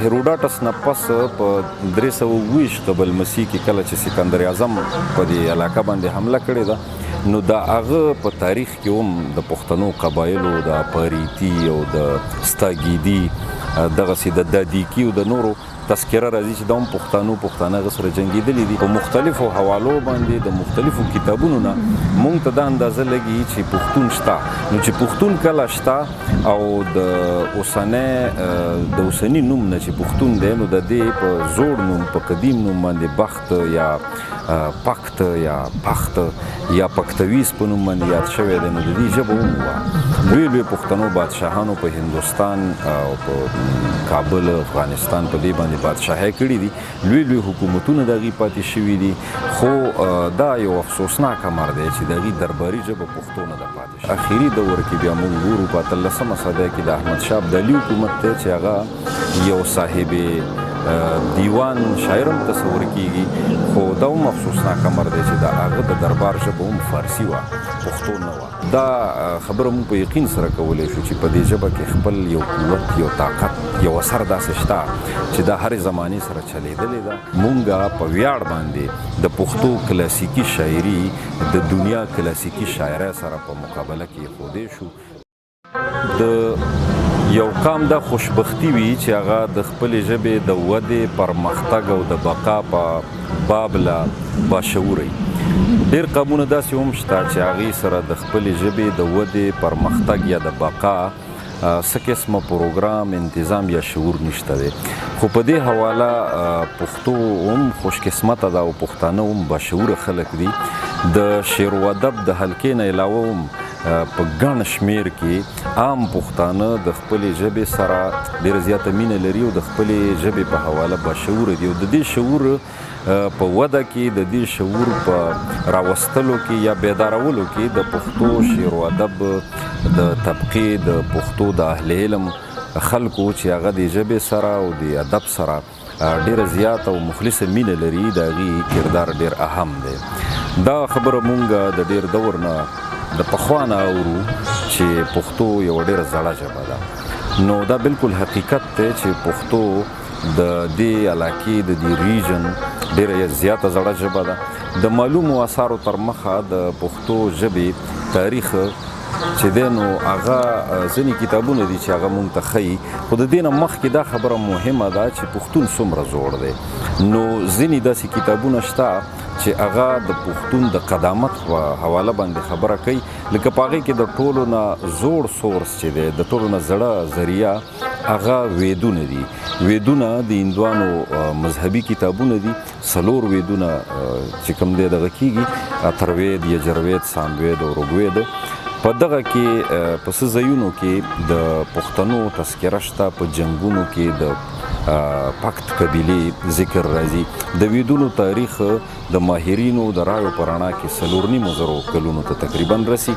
هیروډاټس نه پس په 320 قبل مسیح کې کله چې سکندر اعظم په دې علاقه باندې حمله کړې ده نو دا هغه په تاریخ کې هم د پښتنو قبایلو د پاریتی او د ستاګیدي دغسې د دادیکی او د نورو تذکره راځي چې دا هم پښتانه سره جنګېدلي دي په مختلفو حوالو باندې د مختلفو کتابونو نه مونږ ته دا اندازه لګي چې پښتون شته نو چې پښتون کله شته او د اوسني نوم نه چې پښتون دی نو د دې په زوړ نوم په قدیم نوم باندې بخت یا پخت یا پخت یا پختویز په نوم باندې یاد شوی دی نو د دې ژبه هم وه لوی پښتنو بادشاهانو په هندوستان او په کابل افغانستان په دې باندې بادشاهي کړي دي لوی حکومتونه د هغې پاتې شوي دي خو دا یو افسوسناک امر دی چې د هغې درباري ژبه پښتو نه ده پاتې شوې اخري دور کې بیا موږ ګورو په 18مه صده کې د احمدشاه ابدالي حکومت دی چې هغه یو صاحب دیوان شاعر هم تصور کیږي خو دا هم افسوسناک امر دی چې د هغه د دربار ژبه هم فارسي وه پښتو نه وه دا خبره موږ په یقین سره کولی شو چې په دې ژبه کې خپل یو قوت یو طاقت یو اثر داسې شته چې دا هرې زمانې سره چلیدلې ده موږ په ویاړ باندې د پښتو کلاسیکي شاعري د دنیا کلاسیکي شاعرۍ سره په مقابله کې ایښودی شو د یو قام دا خوشبختی وي چې هغه د خپلې ژبې د ودې پرمختګ او د بقا په باب لا باشعوره ډېر قامونه داسې هم شته چې هغې سره د خپلې ژبې د ودې پرمختګ یا د بقا څه قسمه پروګرام انتظام یا شعور نشته دی خو په دې حواله پښتو هم خوشقسمته ده او پښتانه هم باشعوره خلک دي د شعر و ادب د حلقې نه علاوه هم په ګڼ شمیر کې عام پښتانه د خپلې ژبې سره ډېره زیاته مینه لري او د خپلې ژبې په حواله باشعوره دي او د دې شعور په وده کې د دې شعور په راوستلو کې یا بیدارولو کې د پښتو شعر و ادب د طبقې د پښتو د اهل علم خلکو چې هغه د ژبې سره او د ادب سره ډېره زیاته او مخلصه مینه لري د هغې کردار ډېر اهم دی دا خبره مونږ د ډېر دور نه د پخوا نه اورو چې پښتو یوه ډېره زړه ژبه ده نو دا بالکل حقیقت دی چې پښتو د دې علاقې د دې ریجن ډېره زیاته زړه ژبه ده د معلومو اثارو تر مخه د پښتو ژبې تاریخ چې دی نو هغه ځینې کتابونه دي چې هغه مونږ ته ښیي خو د دې نه مخکې دا خبره مهمه ده چې پښتون څومره زوړ دی نو ځینې داسې کتابونه شته چې هغه د پښتون د قدامت په حواله باندې خبره کوي لکه په هغې کې د ټولو نه زوړ سورس چې دی د ټولو نه زړه ذریعه هغه ویدونه دي ویدونه د هندوانو مذهبي کتابونه دي 4 ویدونه چې کوم دی دغه کیږي اتروید یجروید ساموید او رګوید په دغه کې په څه ځایونو کې د پښتنو تذکره شته په جنګونو کې د پخت قبیلې ذکر راځي د ویدونو تاریخ د ماهرینو د رایو په رڼا کې 4.5 کلونو ته تقریبا رسي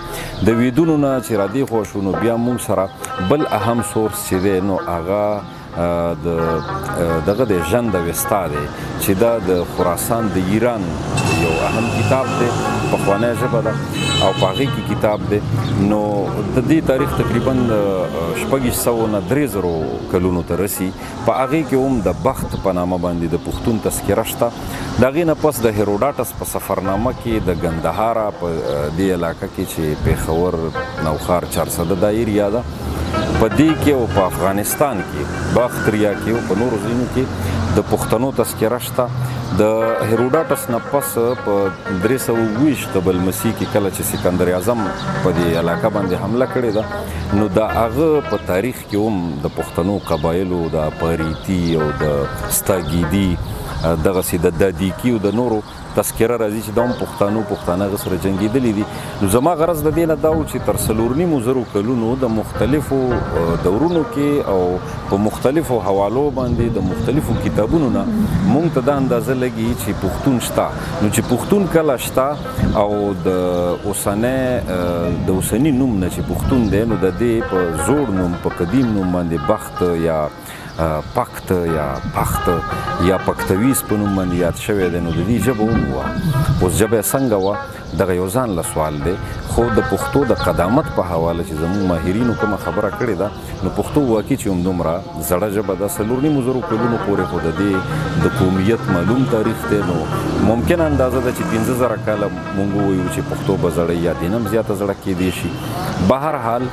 د ویدونو نه چې را دې خوا شو نو بیا موږ سره بل اهم سورس چې دی نو هغه دغه د ژند وستا دی چې دا د خراسان د ایران یو اهم کتاب دی پخوانی ژبه ده او په هغې کې کتاب دی نو د دې تاریخ تقریبا 600 نه 3000 کلونو ته رسي په هغې کې هم د بخت په نامه باندې د پښتون تذکره شته د هغې نه پس د هیروډاټس په سفرنامه کې د ګندهارا په دې علاقه کې چې پیښور نوښار 400 دا ایریا ده په دې کې او په افغانستان کې باختریا کې او په نورو ځایونو کې د پښتنو تذکره شته د هیروډاټس نه پس په 320 قبل مسیح کې کله چې سکندر اعظم په دې علاقه باندې حمله کړې ده نو د هغه په تاریخ کې هم د پښتنو قبایلو د پاریتی او د ستاګیدي دغسې د دادیکی او د نورو تذکره راځي چې دا هم پښتانه هغه سره جنګېدلي دي نو زما غرض د دې نه دا و چې تر 4.5 کلونو د مختلفو دورونو کې او په مختلفو حوالو باندې د مختلفو کتابونو نه مونږ ته دا اندازه لګي چې پښتون شته نو چې پښتون کله شته او د اوسني نوم نه چې پښتون دی نو د دې په زوړ نوم په قدیم نوم باندې بخت یا پخت یا پخت یا پختویز په نوم باندې یاد شوی دی نو د دې ژبه هم وه اوس ژبه یې څنګه وه دغه یو ځان له سوال دی. خو د پښتو د قدامت په حواله چې زموږ ماهرینو کومه خبره کړې ده نو پښتو واقعي چې همدومره زړه ژبه ده 4.5 کلونو پورې خو د دې د قومیت معلوم تاریخ دی. نو ممکن اندازه ده چې 15,000 کاله مونږ ووایو چې پښتو به زړه یا دې نه هم زیاته زړه کېدی شي. به هر حال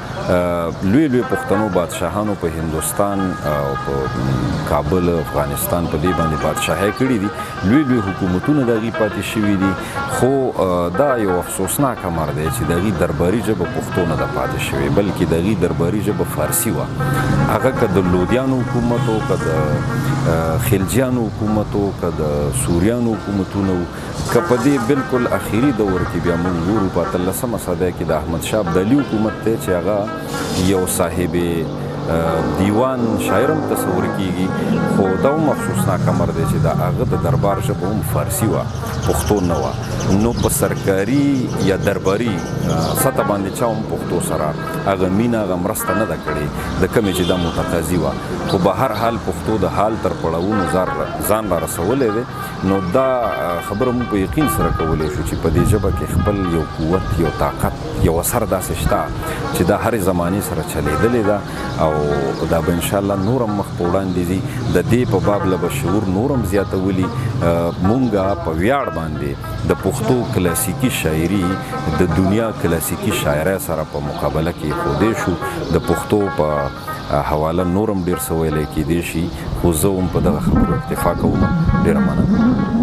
لوی لوی پښتنو بادشاهانو په هندوستان او په کابل افغانستان په دې باندې بادشاهي کړي دي. لوی لوی حکومتونه د هغې پاتې شوي دي. خو دا یو افسوسناک امر دی چې د هغې درباري ژبه پښتو نه ده پاتې شوې بلکې د هغې درباري ژبه فارسي وه. هغه که د لودیانو حکومت و که د خلجیانو حکومت و که د سوریانو حکومتونه و که په دې بالکل اخري دور کې بیا موږ ګورو په 18مه صدۍ کې د احمدشاه ابدالي حکومت دی چې هغه یو صاحب دیوان شاعر هم تصور کیږي. خو دا هم افسوسناک امر دی چې د هغه د دربار ژبه هم فارسي وه پښتو نه وه. نو په سرکاري یا درباري سطح باندې چا هم پښتو سره هغه مینه هغه مرسته نه ده کړې د کومې چې دا متقاضي وه. خو به هر حال پښتو د حال تر پړاوونو ځان را رسولی دی. نو دا خبره موږ په یقین سره کولی شو چې په دې ژبه کې خپل یو قوت یو طاقت یو اثر داسې شته چې دا هرې زمانې سره چلیدلې ده او دا به انشاءالله نور هم مخ په وړاندې ځي. د دې په باب له به شعور نور هم زیاتولي. مونږ په ویاړ باندې د پښتو کلاسیکي شاعري د دنیا کلاسیکي شاعرۍ سره په مقابله کې ښودی شو. د پښتو په حواله نور هم ډېر څه ویلی کېدی شي خو زه هم په دغه خبرو اکتفا کوم. ډېره مننه.